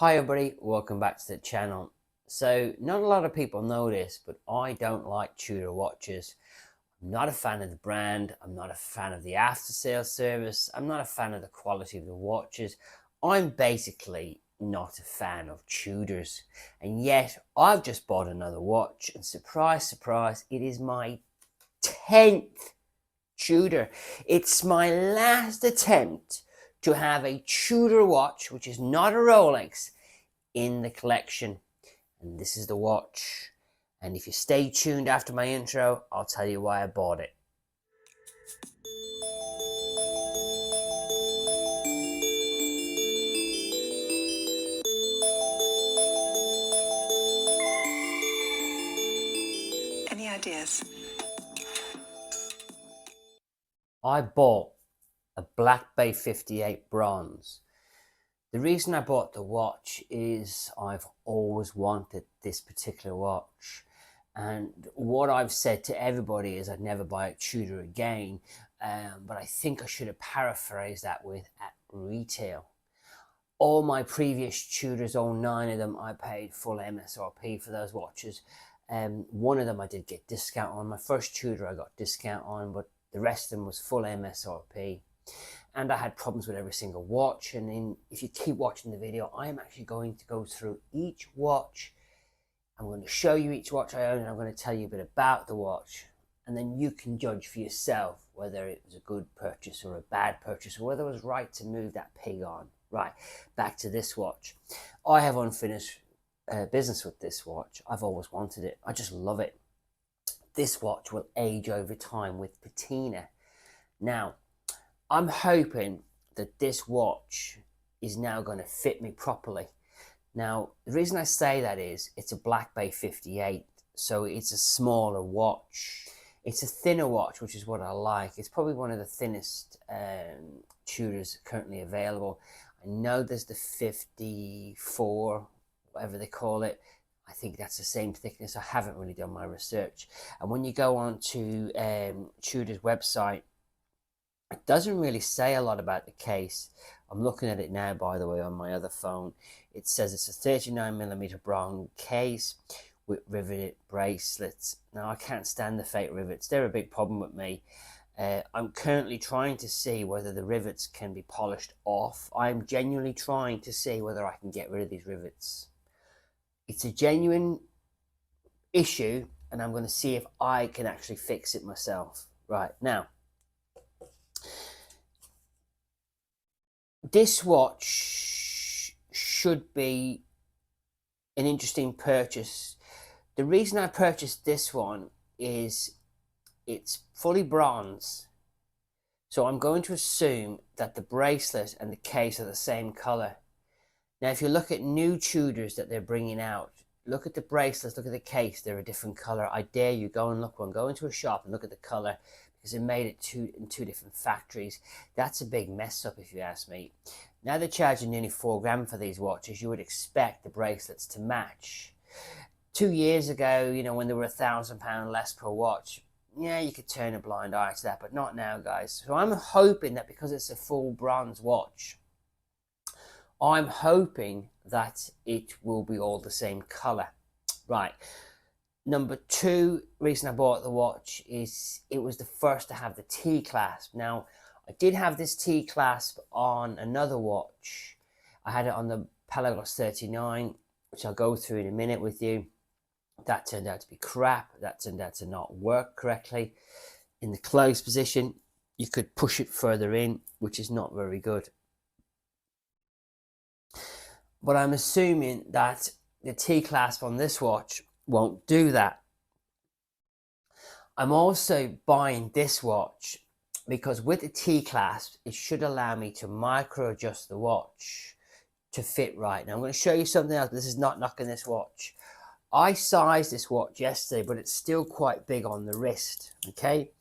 Hi everybody, welcome back to the channel. So not a lot of people know this, but I don't like Tudor watches. I'm not a fan of the brand, I'm not a fan of the after sales service, I'm not a fan of the quality of the watches. I'm basically not a fan of Tudors. And yet I've just bought another watch and surprise, surprise, it is my 10th Tudor. It's my last attempt to have a Tudor watch, which is not a Rolex, in the collection. And this is the watch. And if you stay tuned after my intro, I'll tell you why I bought it. Any ideas? I bought a Black Bay 58 bronze. The reason I bought the watch is I've always wanted this particular watch. And what I've said to everybody is I'd never buy a Tudor again. But I think I should have paraphrased that with at retail. All my previous Tudors, all 9 of them, I paid full MSRP for those watches. One of them I did get discount on. My first Tudor I got discount on, but the rest of them was full MSRP. And I had problems with every single watch. And if you keep watching the video, I am actually going to go through each watch. I'm going to show you each watch I own, and I'm going to tell you a bit about the watch. And then you can judge for yourself whether it was a good purchase or a bad purchase, or whether it was right to move that pig on. Right, back to this watch. I have unfinished business with this watch. I've always wanted it. I just love it. This watch will age over time with patina. Now, I'm hoping that this watch is now going to fit me properly. Now, the reason I say that is it's a Black Bay 58, so it's a smaller watch. It's a thinner watch, which is what I like. It's probably one of the thinnest Tudors currently available. I know there's the 54, whatever they call it. I think that's the same thickness. I haven't really done my research. And when you go on to Tudor's website, it doesn't really say a lot about the case. I'm looking at it now, by the way, on my other phone. It says it's a 39mm bronze case with riveted bracelets. Now, I can't stand the fake rivets. They're a big problem with me. I'm currently trying to see whether the rivets can be polished off. I'm genuinely trying to see whether I can get rid of these rivets. It's a genuine issue, and I'm going to see if I can actually fix it myself. Right, now, this watch should be an interesting purchase. The reason I purchased this one is it's fully bronze. So I'm going to assume that the bracelet and the case are the same color. Now, if you look at new Tudors that they're bringing out, look at the bracelets, look at the case, they're a different color. I dare you, go and look one. Go into a shop and look at the color, because they made it in two different factories. That's a big mess up, if you ask me. Now they're charging nearly $4 for these watches. You would expect the bracelets to match. 2 years ago, you know, when they were £1,000 less per watch, yeah, you could turn a blind eye to that, but not now, guys. So I'm hoping that because it's a full bronze watch, I'm hoping that it will be all the same color. Right. Number 2 reason I bought the watch is it was the first to have the T-clasp. Now, I did have this T-clasp on another watch. I had it on the Pelagos 39, which I'll go through in a minute with you. That turned out to be crap. That turned out to not work correctly. In the closed position, you could push it further in, which is not very good. But I'm assuming that the T-clasp on this watch won't do that. I'm also buying this watch because with the T-clasp, it should allow me to micro adjust the watch to fit right. Now I'm going to show you something else. This is not knocking this watch. I sized this watch yesterday, but it's still quite big on the wrist, okay?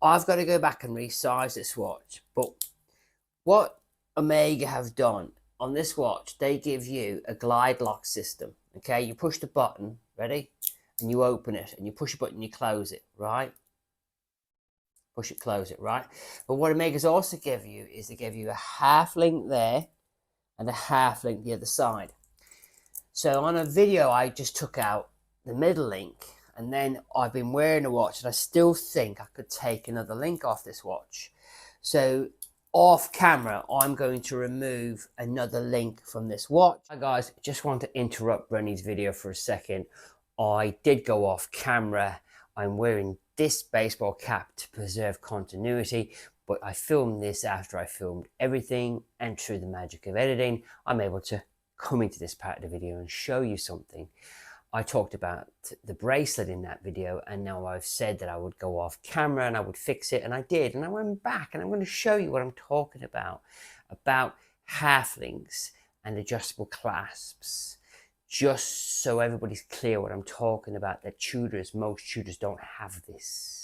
I've got to go back and resize this watch. But what Omega have done on this watch, they give you a glide lock system, okay? You push the button, ready? And you open it, and you push a button, you close it, right? Push it, close it, right? But what Omega's also give you is they give you a half link there and a half link the other side. So on a video, I just took out the middle link, and then I've been wearing a watch, and I still think I could take another link off this watch. So off camera, I'm going to remove another link from this watch. Hi guys, just want to interrupt Brenny's video for a second. I did go off camera. I'm wearing this baseball cap to preserve continuity, but I filmed this after I filmed everything, and through the magic of editing, I'm able to come into this part of the video and show you something. I talked about the bracelet in that video, and now I've said that I would go off camera and I would fix it, and I did, and I went back, and I'm going to show you what I'm talking about half links and adjustable clasps, just so everybody's clear what I'm talking about, that most Tudors don't have this.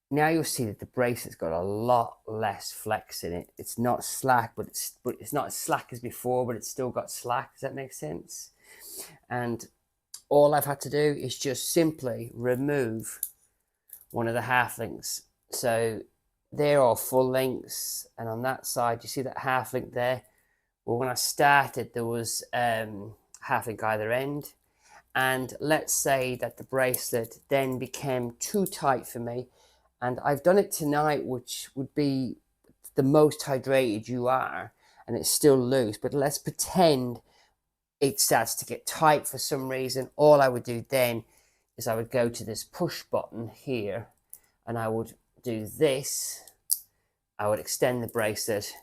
Now you'll see that the bracelet's got a lot less flex in it. It's not slack, but it's not as slack as before, but it's still got slack. Does that make sense? And all I've had to do is just simply remove one of the half links. So they're all full links, and on that side, you see that half link there? Well, when I started, there was half link either end. And let's say that the bracelet then became too tight for me. And I've done it tonight, which would be the most hydrated you are, and it's still loose. But let's pretend it starts to get tight for some reason. All I would do then is I would go to this push button here, and I would do this. I would extend the bracelet,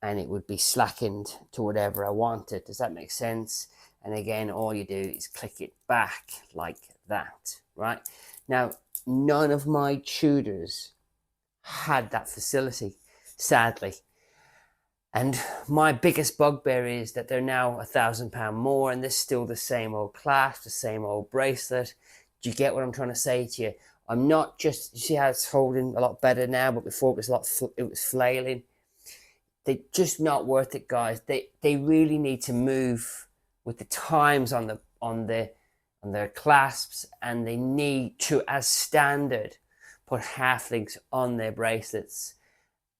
and it would be slackened to whatever I wanted. Does that make sense? And again, all you do is click it back like that, right? Now, none of my Tudors had that facility, sadly. And my biggest bugbear is that they're now £1,000 more, and there's still the same old clasp, the same old bracelet. Do you get what I'm trying to say to you? I'm not just, you see how it's holding a lot better now, but before it was flailing. They're just not worth it, guys. They really need to move with the times on their clasps, and they need to, as standard, put half links on their bracelets.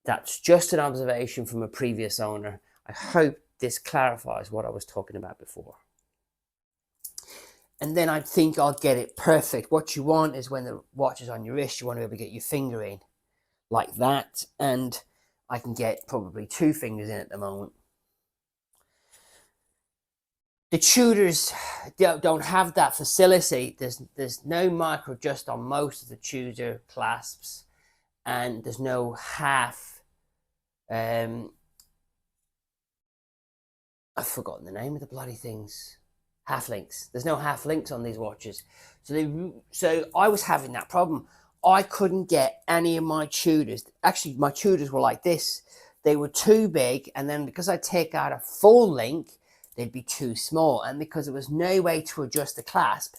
That's just an observation from a previous owner. I hope this clarifies what I was talking about before. And then I think I'll get it perfect. What you want is when the watch is on your wrist, you want to be able to get your finger in like that. And I can get probably 2 fingers in at the moment. The Tudors don't have that facility. There's no micro adjust on most of the Tudor clasps, and there's no half. I've forgotten the name of the bloody things. Half links. There's no half links on these watches. So I was having that problem. I couldn't get any of my Tudors. Actually, my Tudors were like this. They were too big, and then because I take out a full link, they'd be too small. And because there was no way to adjust the clasp,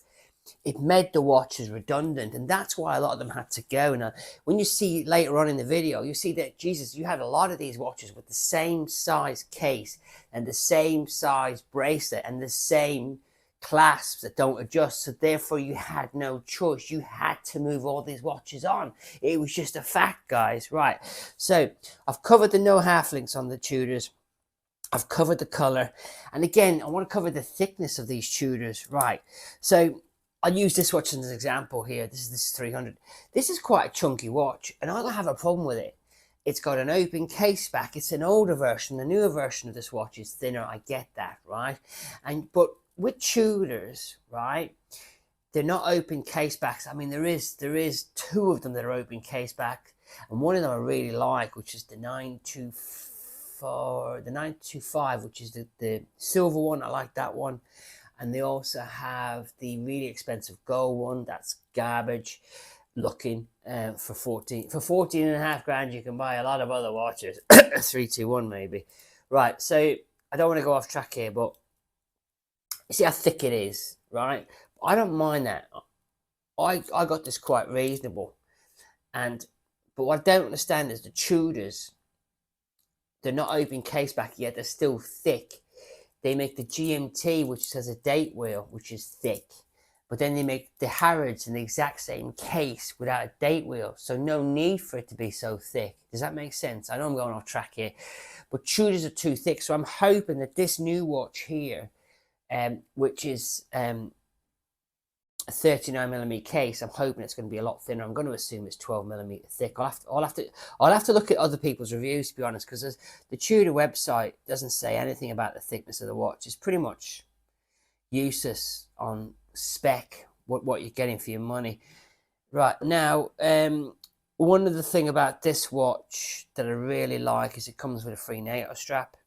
it made the watches redundant, and that's why a lot of them had to go. Now, when you see later on in the video, you see that, Jesus, you had a lot of these watches with the same size case and the same size bracelet and the same clasps that don't adjust. So therefore, you had no choice. You had to move all these watches on. It was just a fact, guys. Right. So I've covered the no half links on the Tudors. I've covered the color. And again, I want to cover the thickness of these Tudors. Right. So I'll use this watch as an example here. This is 300. This is quite a chunky watch, and I don't have a problem with it. It's got an open case back. It's an older version. The newer version of this watch is thinner. I get that, right? But with Tudors, right, they're not open case backs. I mean, there is 2 of them that are open case back, and one of them I really like, which is the 925, which is the silver one. I like that one. And they also have the really expensive gold one. That's garbage looking. For 14 and a half grand, you can buy a lot of other watches. 321 maybe. Right, so I don't want to go off track here, but you see how thick it is, right? I don't mind that. I got this quite reasonable. But what I don't understand is the Tudors, they're not open case back yet. They're still thick. They make the GMT, which has a date wheel, which is thick. But then they make the Harrods in the exact same case without a date wheel. So no need for it to be so thick. Does that make sense? I know I'm going off track here. But Tudors are too thick. So I'm hoping that this new watch here which is a 39mm case. I'm hoping it's going to be a lot thinner. I'm going to assume it's 12mm thick. I'll have to look at other people's reviews, to be honest, because the Tudor website doesn't say anything about the thickness of the watch. It's pretty much useless on spec, what you're getting for your money. Right, now, one of the thing about this watch that I really like is it comes with a free NATO strap.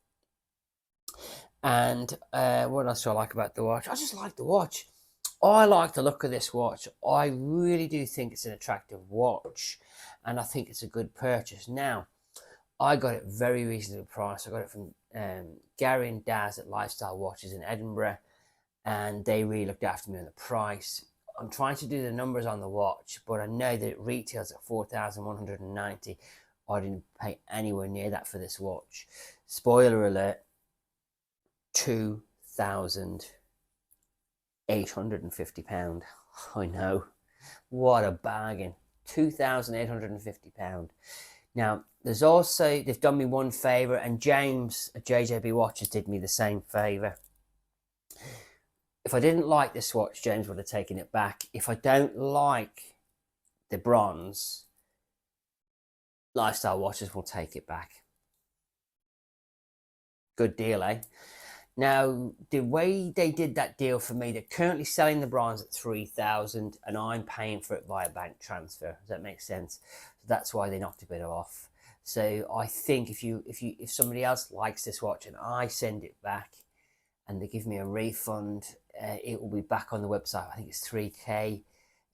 And what else do I like about the watch? I just like the watch. I like the look of this watch. I really do think it's an attractive watch, and I think it's a good purchase. Now, I got it very reasonably priced. I got it from Gary and Daz at Lifestyle Watches in Edinburgh, and they really looked after me on the price. I'm trying to do the numbers on the watch, but I know that it retails at $4,190. I didn't pay anywhere near that for this watch. Spoiler alert, £2,850. I know, what a bargain. £2,850. Now, there's also, they've done me one favour, and James at JJB Watches did me the same favour. If I didn't like this watch, James would have taken it back. If I don't like the bronze, Lifestyle Watches will take it back. Good deal, eh? Now, the way they did that deal for me, they're currently selling the bronze at $3,000, and I'm paying for it via bank transfer. Does that make sense? So that's why they knocked a bit off. So I think if somebody else likes this watch and I send it back and they give me a refund, it will be back on the website. I think it's $3K.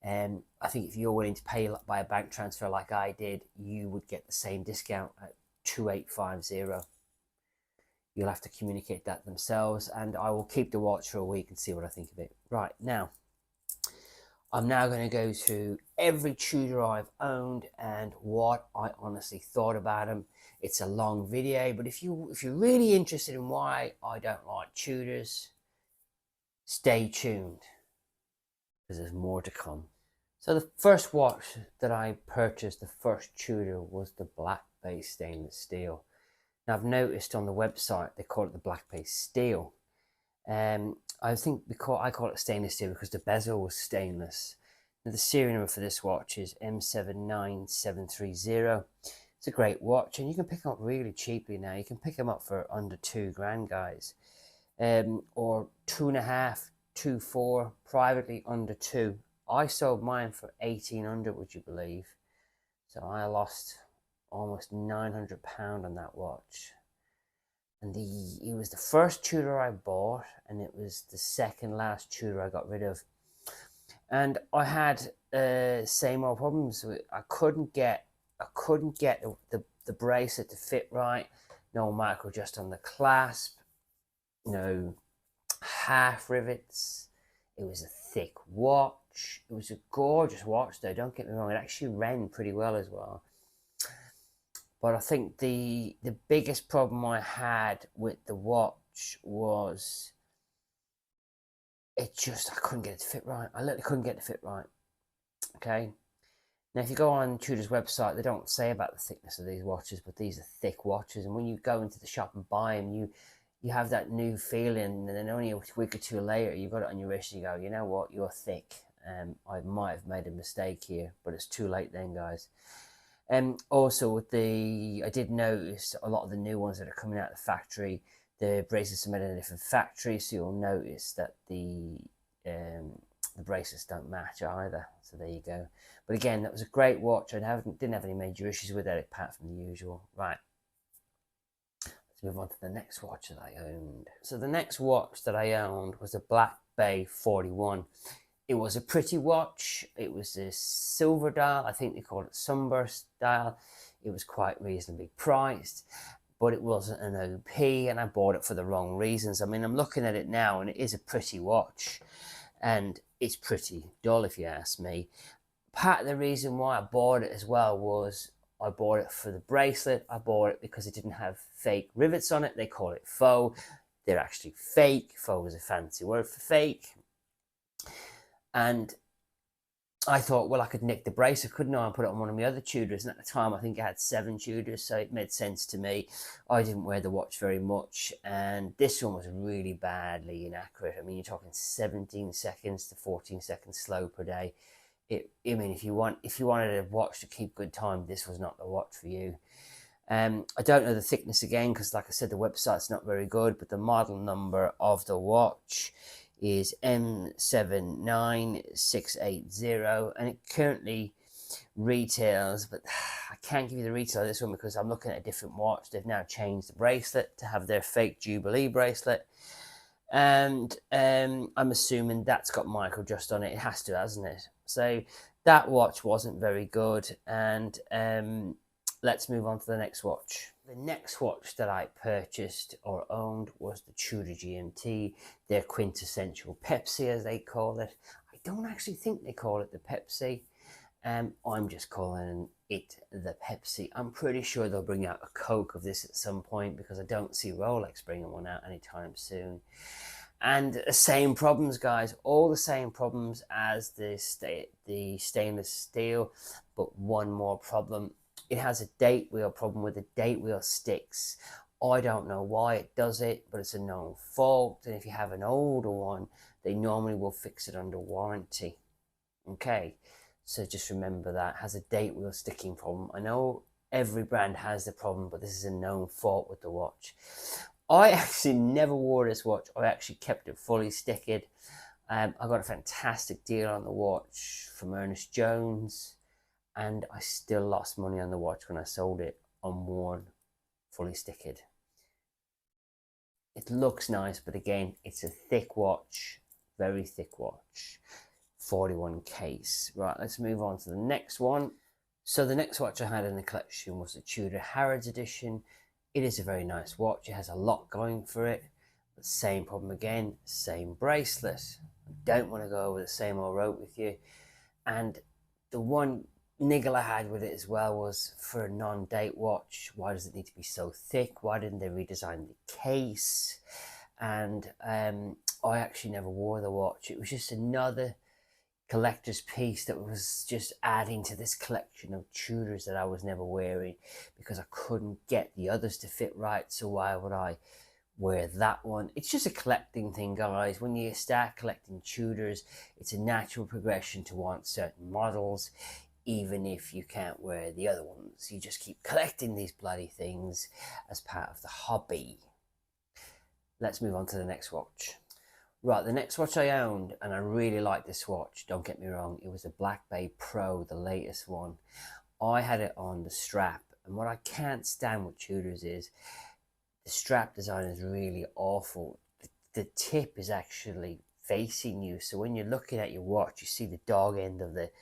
I think if you're willing to pay by a bank transfer like I did, you would get the same discount at $2,850. You'll have to communicate that themselves, and I will keep the watch for a week and see what I think of it. Right, now, I'm now going to go through every Tudor I've owned and what I honestly thought about them. It's a long video, but if you're really interested in why I don't like Tudors, stay tuned, because there's more to come. So the first watch that I purchased, the first Tudor, was the black base stainless steel. Now, I've noticed on the website they call it the black base steel. I think I call it stainless steel because the bezel was stainless. Now, the serial number for this watch is M79730. It's a great watch, and you can pick them up really cheaply now. You can pick them up for under £2,000, guys, or 2.5, 2.4, privately under 2. I sold mine for 1,800, would you believe? So I lost almost £900 on that watch. And it was the first Tudor I bought, and it was the second last Tudor I got rid of. And I had same old problems. I couldn't get the bracelet to fit right. No micro adjust on the clasp. No half rivets. It was a thick watch. It was a gorgeous watch, though. Don't get me wrong. It actually ran pretty well as well. But I think the biggest problem I had with the watch was I couldn't get it to fit right. I literally couldn't get it to fit right. Okay. Now, if you go on Tudor's website, they don't say about the thickness of these watches, but these are thick watches. And when you go into the shop and buy them, you have that new feeling, and then only a week or two later, you've got it on your wrist, and you go, you know what, you're thick. I might have made a mistake here, but it's too late then, guys. Also, I did notice a lot of the new ones that are coming out of the factory, the bracelets are made in a different factory, so you'll notice that the bracelets don't match either. So there you go. But again, that was a great watch. I didn't have any major issues with it apart from the usual. Right. Let's move on to the next watch that I owned. So the next watch that I owned was a Black Bay 41. It was a pretty watch. It was a silver dial. I think they called it sunburst dial. It was quite reasonably priced, but it wasn't an OP, and I bought it for the wrong reasons. I mean, I'm looking at it now, and it is a pretty watch, and it's pretty dull if you ask me. Part of the reason why I bought it as well was I bought it for the bracelet. I bought it because it didn't have fake rivets on it. They call it faux. They're actually fake. Faux is a fancy word for fake. And I thought, well, I could nick the bracelet, couldn't I, and put it on one of my other Tudors. And at the time, I think I had 7 Tudors, so it made sense to me. I didn't wear the watch very much, and this one was really badly inaccurate. I mean, you're talking 17 seconds to 14 seconds slow per day. I mean, if you wanted a watch to keep good time, this was not the watch for you. I don't know the thickness again because, like I said, the website's not very good, but the model number of the watch is M79680, and it currently retails, but I can't give you the retail of this one because I'm looking at a different watch. They've now changed the bracelet to have their fake Jubilee bracelet, and I'm assuming that's got micro just on it. It has to, hasn't it? So that watch wasn't very good, and let's move on to the next watch. The next watch that I purchased or owned was the Tudor GMT, their quintessential Pepsi, as they call it. I don't actually think they call it the Pepsi. I'm just calling it the Pepsi. I'm pretty sure they'll bring out a Coke of this at some point because I don't see Rolex bringing one out anytime soon. And the same problems, guys, all the same problems as the stainless steel, but one more problem. It has a date wheel problem where the date wheel sticks. I don't know why it does it, but it's a known fault. And if you have an older one, they normally will fix it under warranty. Okay, so just remember that. It has a date wheel sticking problem. I know every brand has the problem, but this is a known fault with the watch. I actually never wore this watch. I actually kept it fully sticked. I got a fantastic deal on the watch from Ernest Jones, and I still lost money on the watch when I sold it unworn, fully sticked. It looks nice, but again, it's a thick watch, very thick watch. 41 case. Right, let's move on to the next one. So the next watch I had in the collection was the Tudor Harrods edition. It is a very nice watch. It has a lot going for it, but same problem again, same bracelet. I don't want to go over the same old rope with you. And the one niggle I had with it as well was, for a non-date watch, why does it need to be so thick? Why didn't they redesign the case? And I actually never wore the watch. It was just another collector's piece that was just adding to this collection of Tudors that I was never wearing because I couldn't get the others to fit right. So why would I wear that one? It's just a collecting thing, guys. When you start collecting Tudors, it's a natural progression to want certain models, even if you can't wear the other ones. You just keep collecting these bloody things as part of the hobby. Let's move on to the next watch. Right, the next watch I owned, and I really like this watch, don't get me wrong, it was the Black Bay Pro, the latest one. I had it on the strap, and what I can't stand with Tudors is the strap design is really awful. The tip is actually facing you, so when you're looking at your watch, you see the dog end of the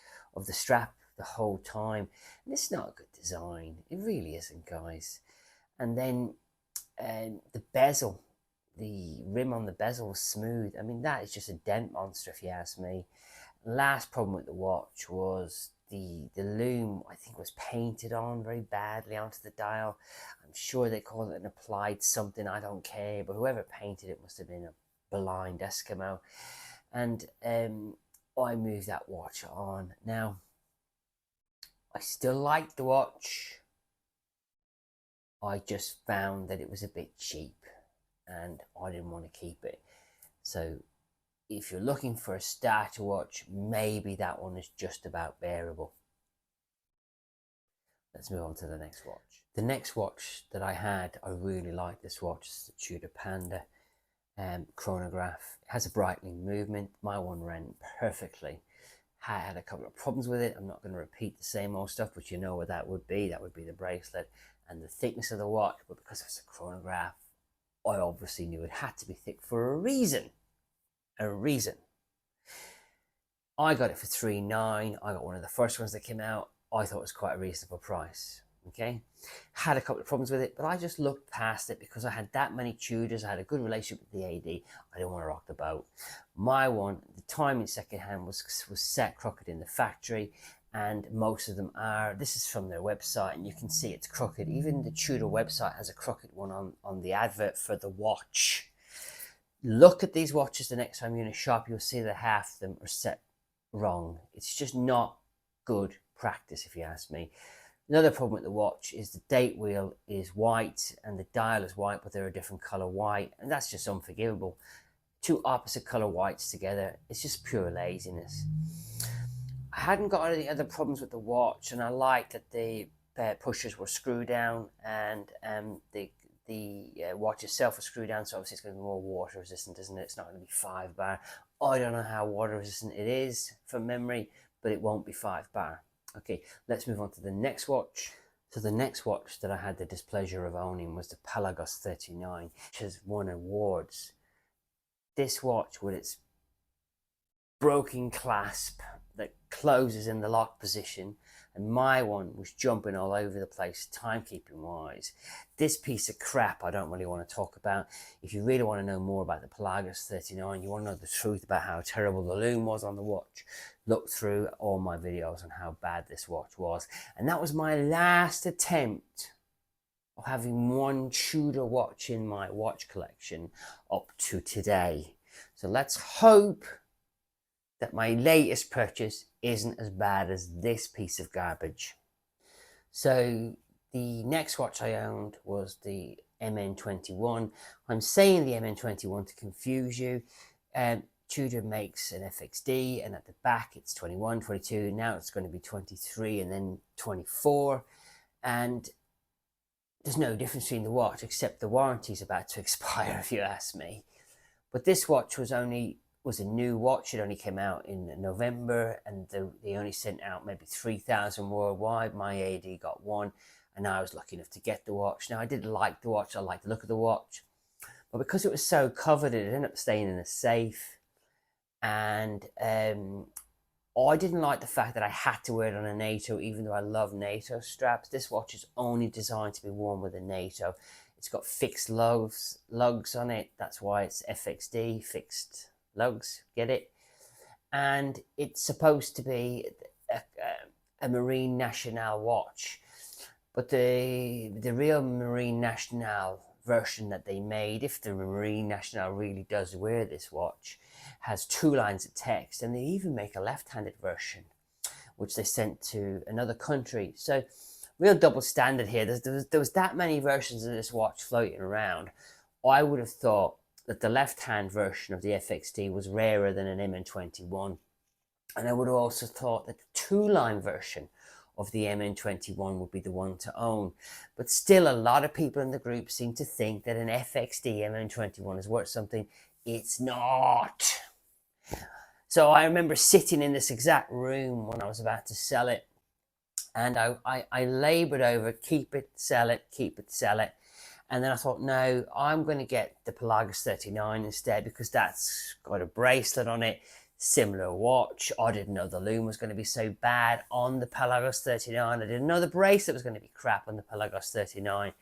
strap the whole time. And it's not a good design. It really isn't, guys. And then the bezel. The rim on the bezel was smooth. I mean, that is just a dent monster if you ask me. Last problem with the watch was the lume, I think, was painted on very badly onto the dial. I'm sure they call it an applied something, I don't care, but whoever painted it must have been a blind Eskimo. And I moved that watch on. Now, I still like the watch. I just found that it was a bit cheap, and I didn't want to keep it. So if you're looking for a starter watch, maybe that one is just about bearable. Let's move on to the next watch. The next watch that I had, I really like this watch. It's the Tudor Panda chronograph. It has a brightening movement. My one ran perfectly. I had a couple of problems with it. I'm not going to repeat the same old stuff, but you know what that would be. That would be the bracelet and the thickness of the watch. But because it's a chronograph, I obviously knew it had to be thick for a reason. A reason. I got it for $3.9. I got one of the first ones that came out. I thought it was quite a reasonable price. Okay, had a couple of problems with it, but I just looked past it because I had that many Tudors. I had a good relationship with the AD. I didn't want to rock the boat. My one, the timing secondhand was set crooked in the factory, and most of them are. This is from their website, and you can see it's crooked. Even the Tudor website has a crooked one on the advert for the watch. Look at these watches the next time you're in a shop. You'll see that half of them are set wrong. It's just not good practice, if you ask me. Another problem with the watch is the date wheel is white and the dial is white, but they're a different color white, and that's just unforgivable. Two opposite color whites together, it's just pure laziness. I hadn't got any other problems with the watch, and I liked that the pushers were screw down, and the watch itself was screw down, so obviously it's going to be more water resistant, isn't it? It's not going to be 5 bar. I don't know how water resistant it is from memory, but it won't be 5 bar. Okay, let's move on to the next watch. So the next watch that I had the displeasure of owning was the Pelagos 39, which has won awards. This watch, with its broken clasp that closes in the lock position, and my one was jumping all over the place timekeeping wise. This piece of crap I don't really want to talk about. If you really want to know more about the Pelagos 39, you want to know the truth about how terrible the loom was on the watch, look through all my videos on how bad this watch was. And that was my last attempt of having one Tudor watch in my watch collection up to today. So let's hope that my latest purchase isn't as bad as this piece of garbage. So the next watch I owned was the MN21. I'm saying the MN21 to confuse you. Tudor makes an FXD, and at the back it's 21, 22, now it's going to be 23 and then 24. And there's no difference between the watch except the warranty's about to expire, if you ask me. But this watch was a new watch. It only came out in November, and they only sent out maybe 3,000 worldwide. My AD got 1, and I was lucky enough to get the watch. Now, I did like the watch. I liked the look of the watch, but because it was so coveted, it ended up staying in a safe. And I didn't like the fact that I had to wear it on a NATO, even though I love NATO straps. This watch is only designed to be worn with a NATO. It's got fixed lugs on it. That's why it's FXD, fixed lugs, get it? And it's supposed to be a Marine Nationale watch, but the real Marine Nationale version that they made, if the Marine Nationale really does wear this watch, has 2 lines of text, and they even make a left-handed version, which they sent to another country. So real double standard here. There was that many versions of this watch floating around. I would have thought that the left-hand version of the FXD was rarer than an MN21. And I would have also thought that the 2-line version of the MN21 would be the one to own. But still, a lot of people in the group seem to think that an FXD MN21 is worth something. It's not. So I remember sitting in this exact room when I was about to sell it, and I labored over, keep it, sell it, keep it, sell it. And then I thought, no, I'm going to get the Pelagos 39 instead, because that's got a bracelet on it, similar watch. I didn't know the loom was going to be so bad on the Pelagos 39. I didn't know the bracelet was going to be crap on the Pelagos 39.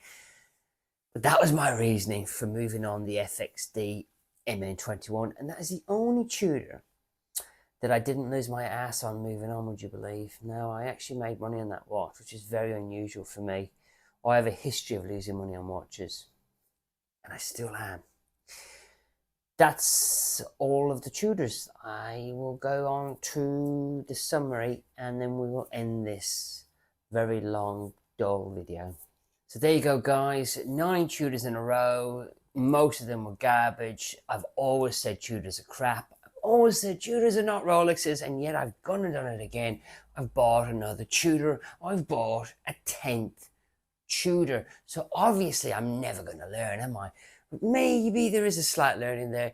But that was my reasoning for moving on the FXD MN21. And that is the only Tudor that I didn't lose my ass on moving on, would you believe? No, I actually made money on that watch, which is very unusual for me. I have a history of losing money on watches, and I still am. That's all of the Tudors. I will go on to the summary, and then we will end this very long, dull video. So there you go, guys. 9 Tudors in a row. Most of them were garbage. I've always said Tudors are crap. Always said Tudors are not Rolexes, and yet I've gone and done it again. I've bought another Tudor. I've bought a 10th Tudor. So obviously I'm never going to learn, am I? But maybe there is a slight learning there.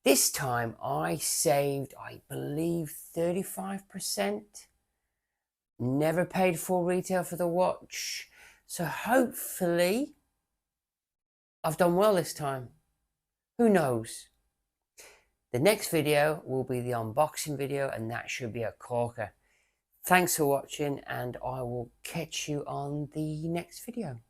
This time I saved, I believe, 35%. Never paid full retail for the watch. So hopefully I've done well this time. Who knows? The next video will be the unboxing video, and that should be a corker. Thanks for watching, and I will catch you on the next video.